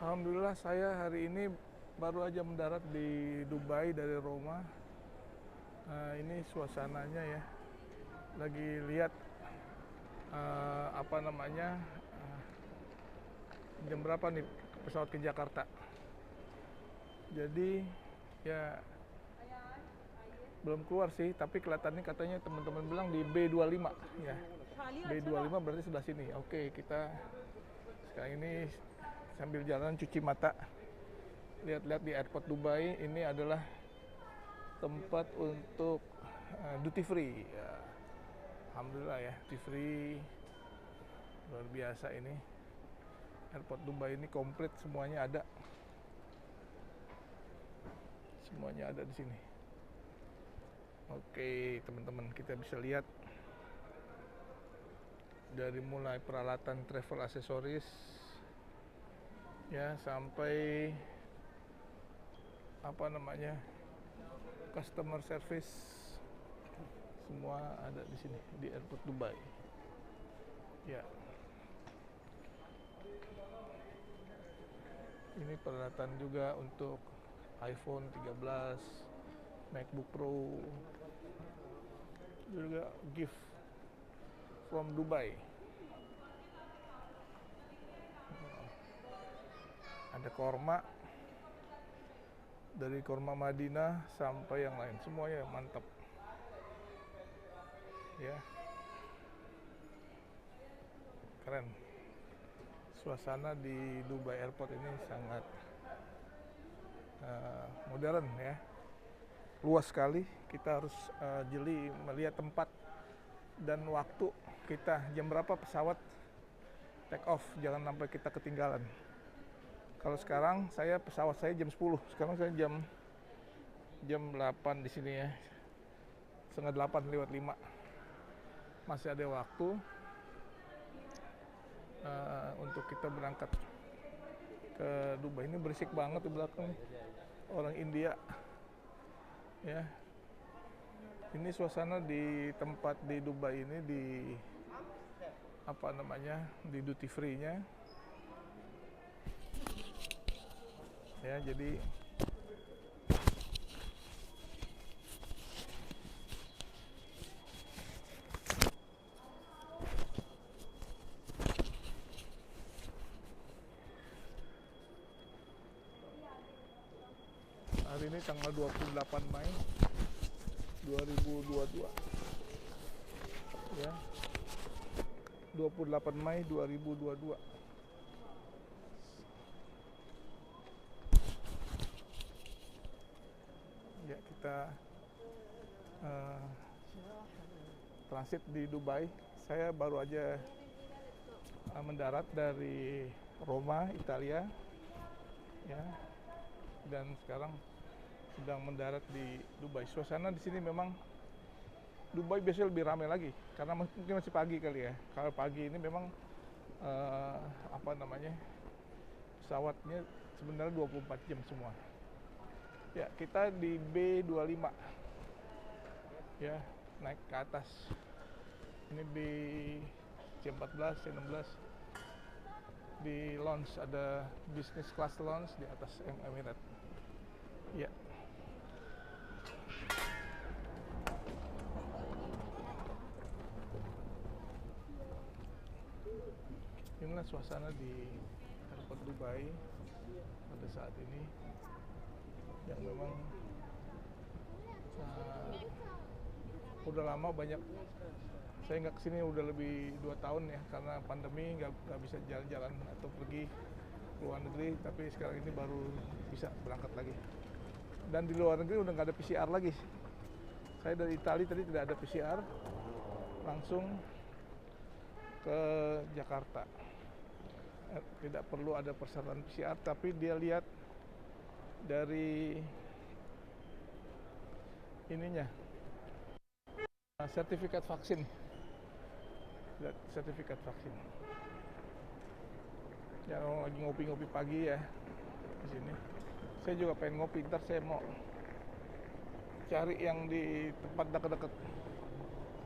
Alhamdulillah saya hari ini baru aja mendarat di Dubai dari Roma. Ini suasananya ya, lagi lihat apa namanya jam berapa nih pesawat ke Jakarta. Jadi ya belum keluar sih, tapi kelihatannya katanya teman-teman bilang di B25 ya. B25 berarti sebelah sini. Oke, kita sekarang ini sambil jalan cuci mata, lihat-lihat di airport Dubai. Ini adalah tempat untuk duty free ya. Alhamdulillah ya, duty free luar biasa ini. Airport Dubai ini komplit, semuanya ada di sini. Oke teman-teman, kita bisa lihat dari mulai peralatan travel aksesoris ya sampai apa namanya customer service, semua ada di sini di airport Dubai ya. Ini peralatan juga untuk iPhone 13, MacBook Pro, juga gift from Dubai. Ada korma, dari korma Madinah sampai yang lain, semuanya mantap ya, keren. Suasana di Dubai Airport ini sangat modern ya, luas sekali. Kita harus jeli melihat tempat dan waktu kita, jam berapa pesawat take off, jangan sampai kita ketinggalan. Kalau sekarang pesawat saya jam 10, sekarang saya jam 8 di sini ya, setengah 8 lewat 5, masih ada waktu untuk kita berangkat ke Dubai. Ini berisik banget di belakang, orang India ya. Ini suasana di tempat di Dubai ini, di apa namanya, di duty free nya ya. Jadi hari ini tanggal 28 Mei 2022 ya, 28 Mei 2022. Ya, kita transit di Dubai. Saya baru aja mendarat dari Roma, Italia ya, dan sekarang sedang mendarat di Dubai. Suasana di sini memang Dubai biasanya lebih ramai lagi karena mungkin masih pagi kali ya. Kalau pagi ini memang apa namanya, pesawatnya sebenarnya 24 jam semua. Ya, kita di B25 ya, naik ke atas. Ini di C14, C16 di lounge, ada business class lounge di atas Emirates ya. Inilah suasana di airport Dubai pada saat ini, yang memang udah lama banyak. Saya nggak kesini udah lebih 2 tahun ya, karena pandemi nggak bisa jalan-jalan atau pergi ke luar negeri. Tapi sekarang ini baru bisa berangkat lagi. Dan di luar negeri udah nggak ada PCR lagi. Saya dari Italia tadi tidak ada PCR, langsung ke Jakarta. Tidak perlu ada persyaratan PCR, tapi dia lihat dari ininya, sertifikat vaksin. Sertifikat vaksin. Ya, orang lagi ngopi-ngopi pagi ya di sini. Saya juga pengen ngopi, ntar saya mau cari yang di tempat dekat-dekat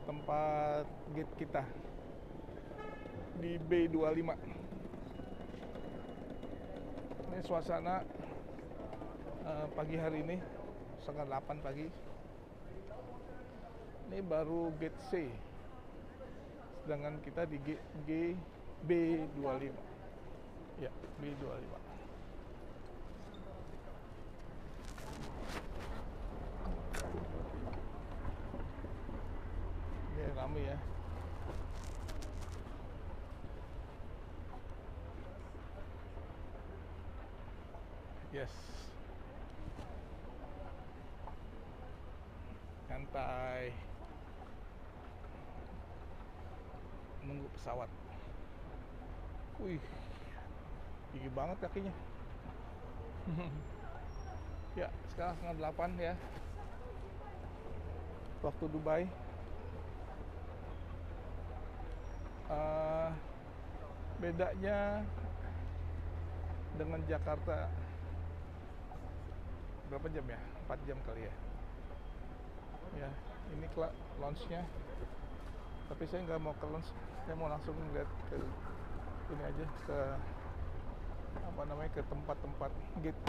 tempat gate kita di B25. Ini Ini suasana pagi hari ini, setengah 8 pagi. Ini baru gate C, sedangkan kita di B25. Ya, B25. Ini ramai ya. Yes. Santai. Menunggu pesawat. Wih, tinggi banget kakinya. Ya, sekarang setengah 8 ya. Waktu Dubai. Bedanya dengan Jakarta berapa jam ya? 4 jam kali ya. Ya, ini launch-nya. Tapi saya nggak mau ke launch, saya mau langsung lihat ke ini aja, ke apa namanya, ke tempat-tempat gate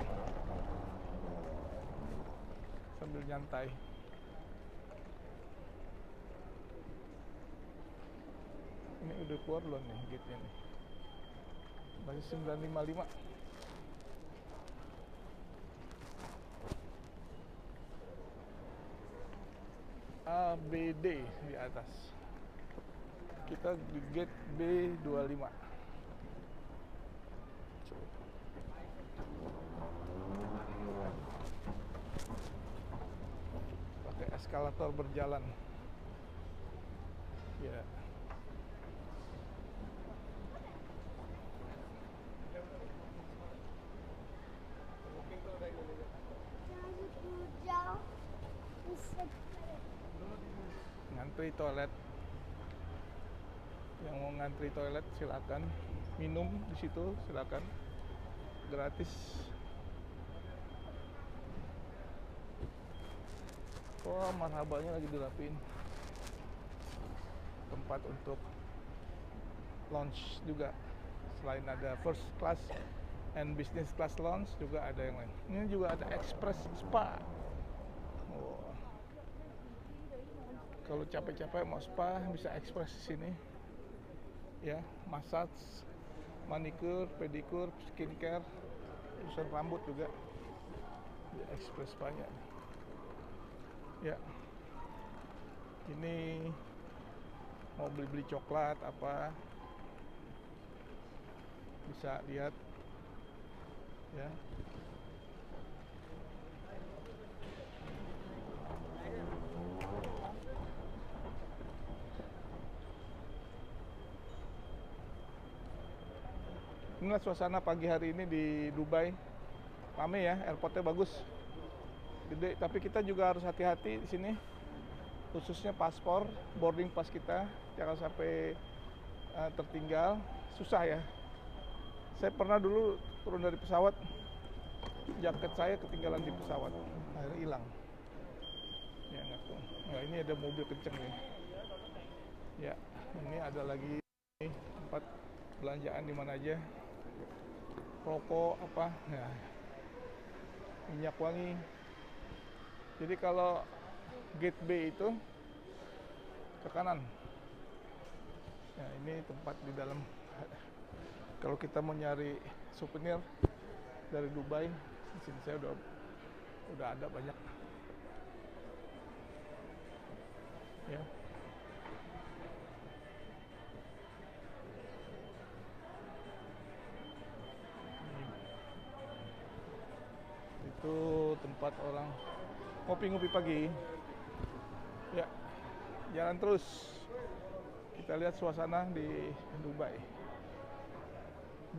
sambil nyantai. Ini udah keluar belum nih gate-nya nih? Masih 955. ABD di atas. Kita di gate B25. Pakai eskalator berjalan. Ya. Ngantri toilet. Yang mau ngantri toilet silakan. Minum di situ silakan. Gratis. Oh, marhabanya lagi dirapiin. Tempat untuk lounge juga. Selain ada first class and business class lounge, juga ada yang lain. Ini juga ada express spa. Oh. Kalau capek-capek mau spa bisa express di sini. Ya, massage, manicure, pedicure, skincare, urusan rambut juga. Di express spa-nya. Ya. Ini mau beli-beli coklat apa, bisa lihat ya. Inilah suasana pagi hari ini di Dubai. Ramai ya, airportnya bagus, gede. Tapi kita juga harus hati-hati di sini, khususnya paspor, boarding pass kita, jangan sampai tertinggal. Susah ya. Saya pernah dulu turun dari pesawat, jaket saya ketinggalan di pesawat, akhirnya hilang. Ya nggak tuh. Nah, ini ada mobil kenceng nih. Ya, ini ada lagi tempat belanjaan di mana aja. Rokok apa, ya, minyak wangi. Jadi kalau gate B itu ke kanan. Nah, ini tempat di dalam. Kalau kita mau nyari souvenir dari Dubai, di sini saya udah ada banyak. Ya. Itu tempat orang ngopi-ngopi pagi. Ya, jalan terus. Kita lihat suasana di Dubai.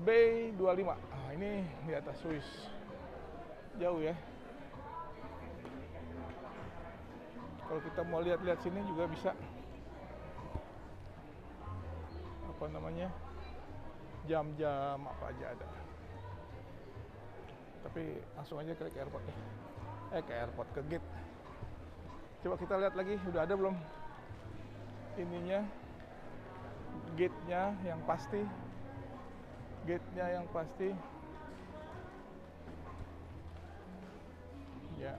B25. Ini di atas Swiss. Jauh ya. Kalau kita mau lihat-lihat sini juga bisa. Apa namanya? Jam-jam apa aja ada. Tapi langsung aja ke airport nih. Ke airport, ke gate. Coba kita lihat lagi, udah ada belum ininya, gate-nya yang pasti. Gate-nya yang pasti. Ya.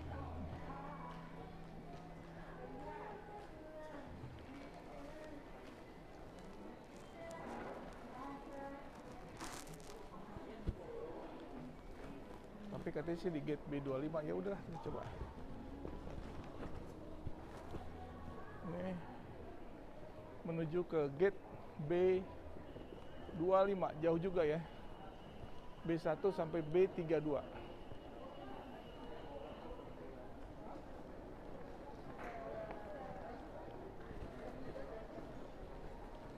Tapi katanya sih di gate B25, ya udah kita coba. Ini menuju ke gate B25, jauh juga ya. B1 sampai B32.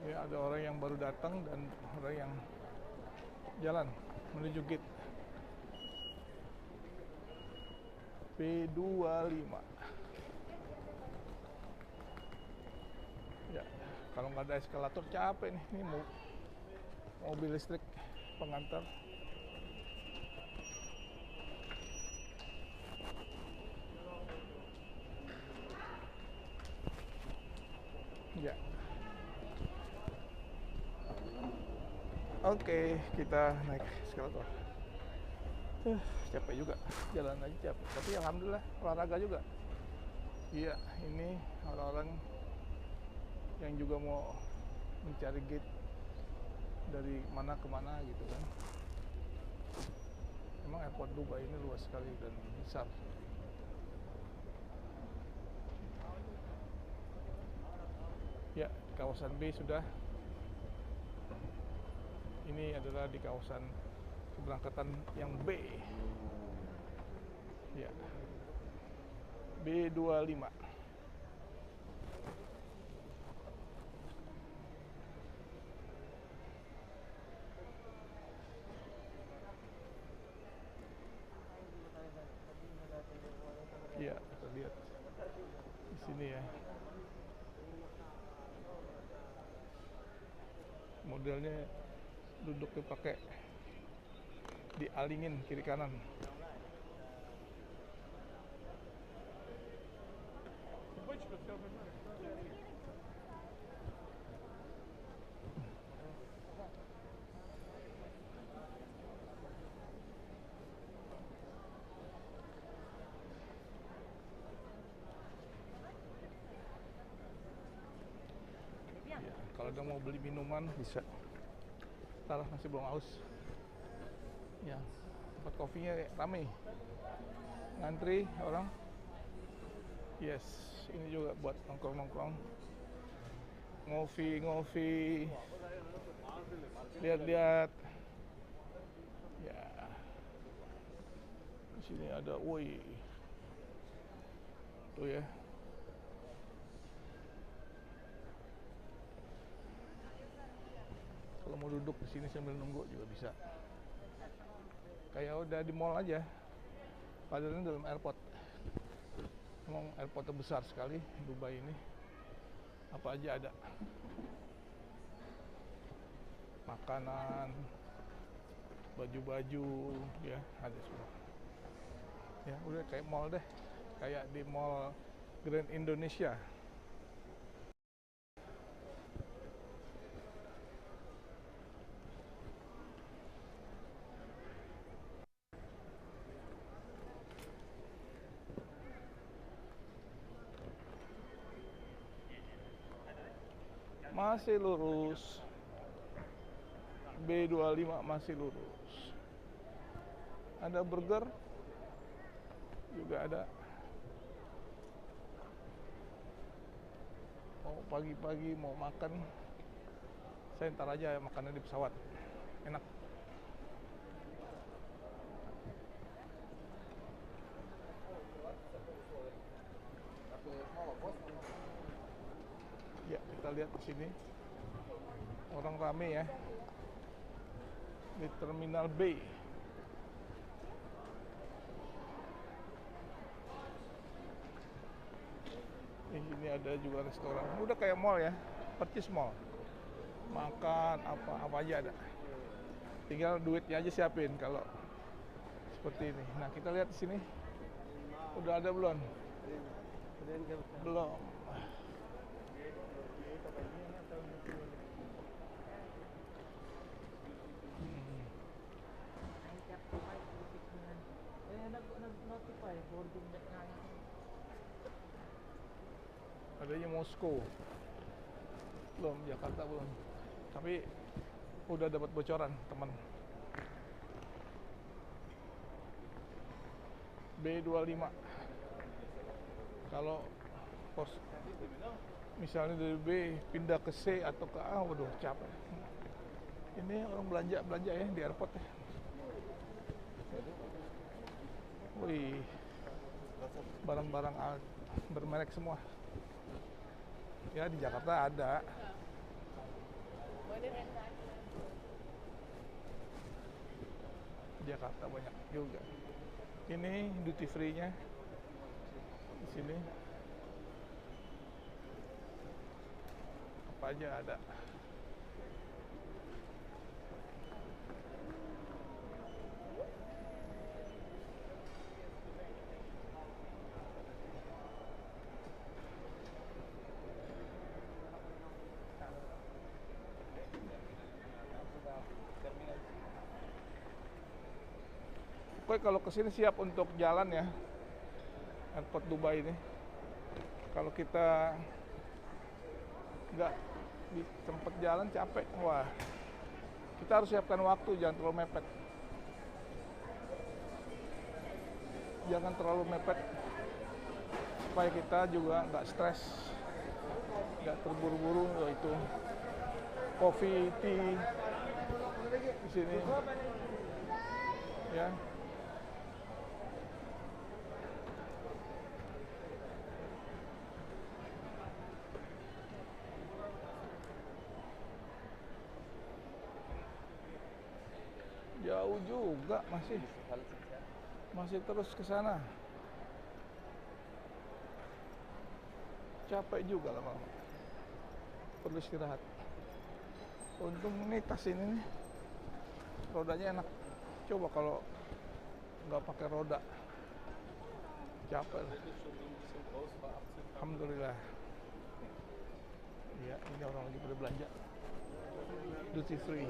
Ya, ada orang yang baru datang dan orang yang jalan menuju gate B25. Ya, kalau nggak ada eskalator capek nih. Ini mobil listrik pengantar. Ya. Oke, kita naik eskalator. Capek juga, jalan aja capek. Tapi alhamdulillah olahraga juga. Iya, ini orang-orang yang juga mau mencari gate dari mana ke mana gitu kan. Emang airport Dubai ini luas sekali dan besar. Ya, kawasan B sudah. Ini adalah di kawasan keberangkatan yang B. Ya. B25. Ya, kita lihat di sini ya. Modelnya duduknya pakai dialingin kiri kanan. Ya, kalau udah mau beli minuman bisa. Taruh masih belum haus. Ya, tempat kopinya ramai. Ngantri orang. Yes, ini juga buat nongkrong-nongkrong. Ngopi-ngopi. Lihat-lihat. Ya. Di sini ada, woi. Tuh ya. Kalau mau duduk di sini sambil nunggu juga bisa. Kayak udah di mall aja. Padahal ini dalam airport. Memang airport besar sekali Dubai ini. Apa aja ada. Makanan, baju-baju, ya ada semua. Ya udah kayak mall deh. Kayak di Mall Grand Indonesia. Masih lurus. B25 masih lurus. Ada burger juga ada. Mau pagi-pagi mau makan, saya ntar aja makannya di pesawat. Enak. Ya, kita lihat di sini. Orang rame ya. Di Terminal B. Ini ada juga restoran. Udah kayak mall ya, percis mall. Makan apa aja ada. Tinggal duitnya aja siapin kalau seperti ini. Nah, kita lihat di sini. Udah ada belum? Belum. Moskow. Belum, Jakarta belum. Tapi udah dapat bocoran teman. B25. Kalau pos misalnya dari B pindah ke C atau ke A, waduh capek. Ini orang belanja ya di airport ya. Wih, barang-barang bermerek semua. Ya di Jakarta ada. Jakarta banyak juga. Ini duty free-nya di sini. Apa aja ada. Pokoknya kalau kesini siap untuk jalan ya, airport Dubai ini. Kalau kita nggak di tempat jalan capek, wah kita harus siapkan waktu, jangan terlalu mepet. Jangan terlalu mepet supaya kita juga nggak stres, nggak terburu-buru. Yaitu coffee, tea di sini, ya. Jauh juga, masih terus ke sana. Capek juga lama-lama. Perlu istirahat. Untung ini tas ini nih, rodanya enak. Coba kalau nggak pakai roda, capek lah. Alhamdulillah. Ya, ini orang lagi pada belanja. Duty free.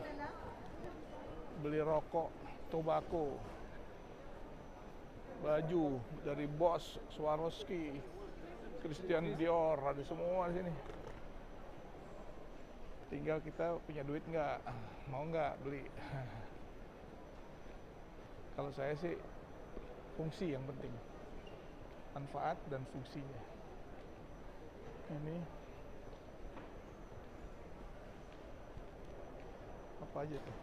Beli rokok, tobacco, baju dari Boss, Swarovski, Christian Dior, ada semua di sini. Tinggal kita punya duit nggak, mau nggak beli. Kalau saya sih fungsi yang penting, manfaat dan fungsinya. Ini apa aja tuh?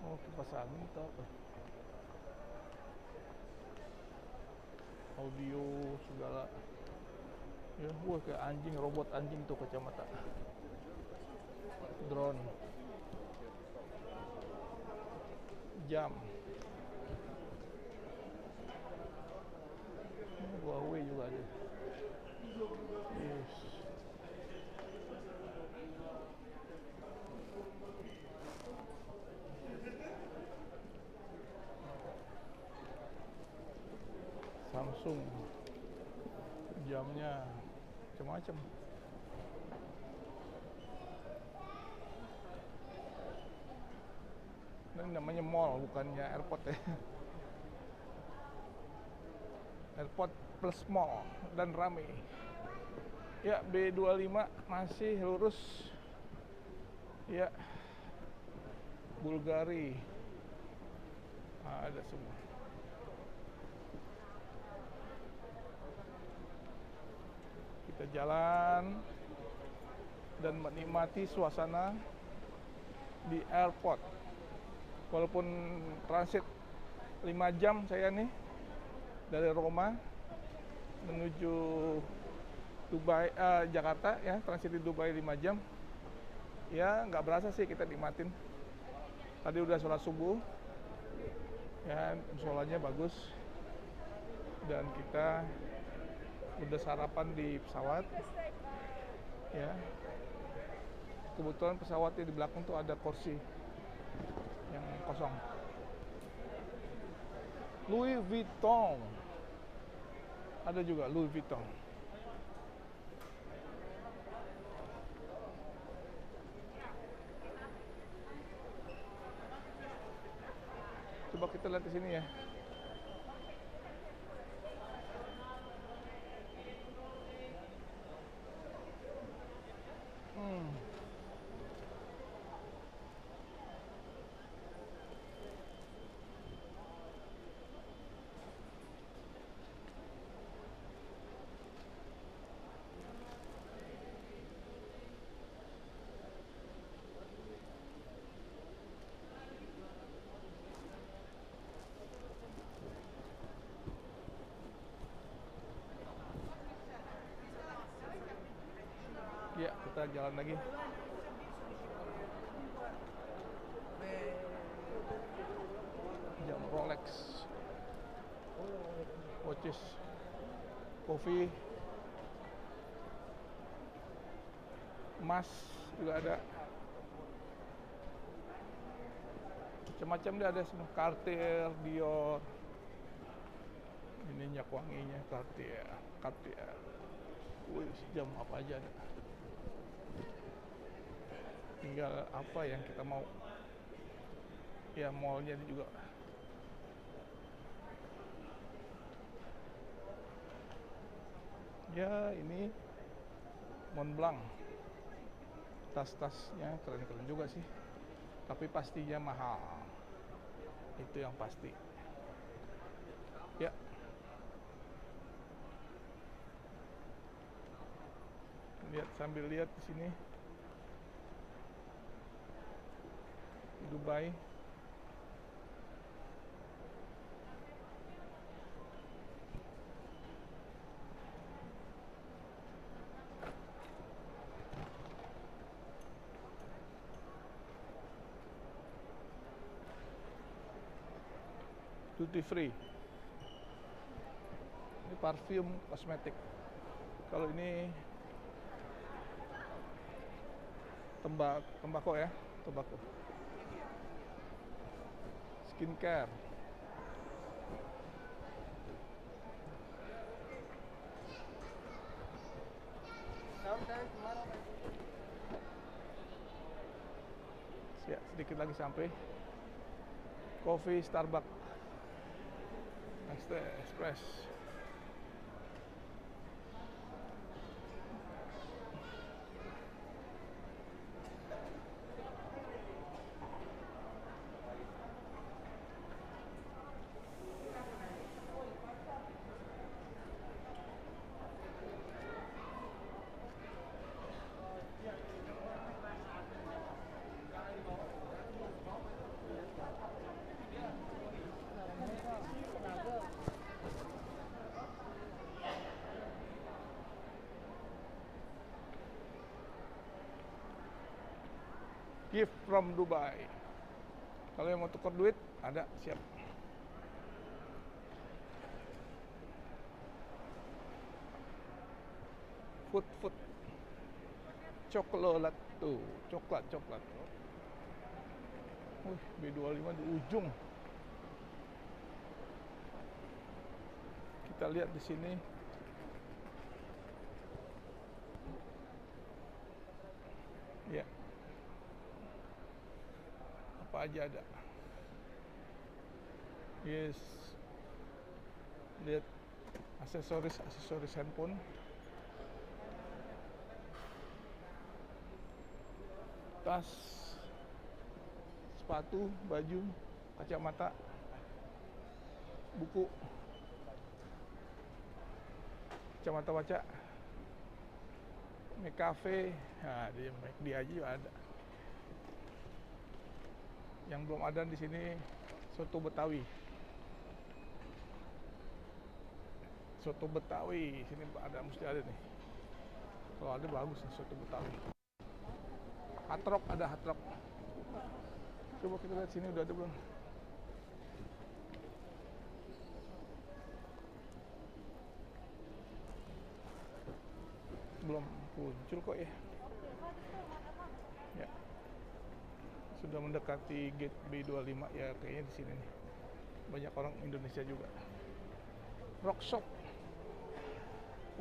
Oh, kipas angin atau apa? Audio segala. Ya, wah kayak anjing, robot anjing tuh kacamata. Drone. Jam. Huawei juga ada. Yes. Samsung, jamnya macam-macam. Ini namanya mall, bukannya airport ya. Airport plus mall dan rame. Ya, B25 masih lurus. Ya, Bulgari. Ada semua. Kita jalan dan menikmati suasana di airport. Walaupun transit 5 jam saya nih dari Roma menuju Dubai, Jakarta ya, transit di Dubai 5 jam. Ya nggak berasa sih, kita nikmatin. Tadi udah sholat subuh, ya musolanya bagus, dan kita udah sarapan di pesawat. Ya, kebetulan pesawatnya di belakang tuh ada kursi yang kosong. Louis Vuitton, ada juga Louis Vuitton. Coba kita lihat di sini ya. jalan lagi. Jam Rolex, watches, kopi, emas juga ada. Macam-macam dia ada semua. Cartier, Dior. Ini minyak wanginya Cartier. Wih, jam apa aja ada. Tinggal apa yang kita mau. Ya, mallnya juga. Ya, ini Montblanc. Tas-tasnya keren-keren juga sih. Tapi pastinya mahal. Itu yang pasti. Ya. Sambil lihat di sini. Dubai. Duty free. Ini parfum, kosmetik. Kalau ini tembakau ya, tembakau. Skincare. Ya, sedikit lagi sampai. Coffee Starbucks. Express. Gift from Dubai. Kalau yang mau tukar duit, ada, siap. Food. Coklat tuh, coklat. B25 di ujung. Kita lihat di sini. Ya. Apa aja ada. Yes. Lihat aksesoris handphone. Tas, sepatu, baju, kacamata, buku, kacamata baca, McCafe, nah di McD aja juga ada. Yang belum ada di sini soto Betawi. Soto Betawi, sini ada, mesti ada nih. Kalau ada bagus nih soto Betawi. Hard Rock, ada Hard Rock. Coba kita lihat sini udah ada belum? Belum muncul kok ya. Ya. Sudah mendekati gate B25 ya, kayaknya di sini nih. Banyak orang Indonesia juga. Rock Shop.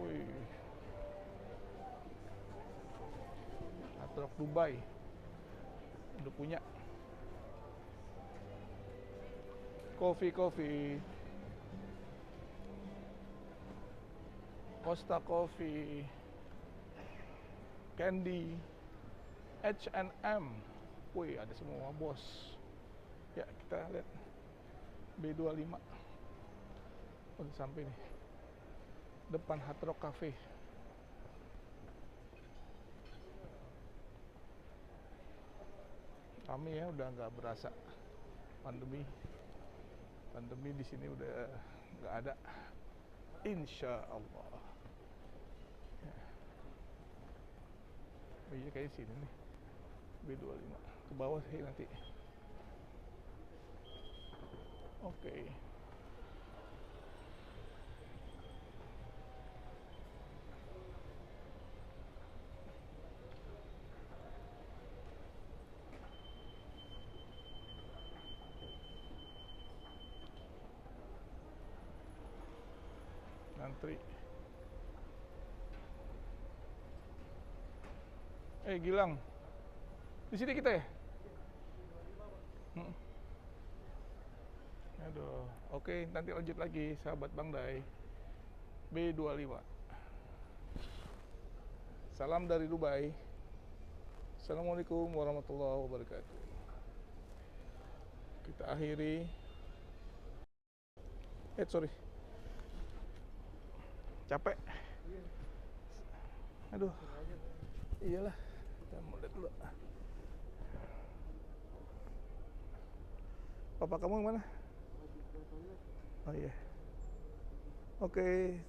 Wih. Hard Rock Dubai. Udah punya. Coffee. Costa Coffee. Candy. H&M. Wih, ada semua bos. Ya, kita lihat B25. Udah sampai nih. Depan Hard Rock Cafe. Kami ya udah nggak berasa pandemi di sini udah nggak ada, insya Allah. Oh iya, kayak sini nih. B25. Ke bawah sih nanti. Oke. Ngantri. Gilang. Di sini kita ya? Hmm. Aduh. Oke, nanti lanjut lagi sahabat Bang Dai. B25. Salam dari Dubai. Assalamualaikum warahmatullahi wabarakatuh. Kita akhiri. Sorry. Capek. Aduh. Iyalah. Kita mau lihat dulu. Papa kamu yang mana? Oh iya. Oke.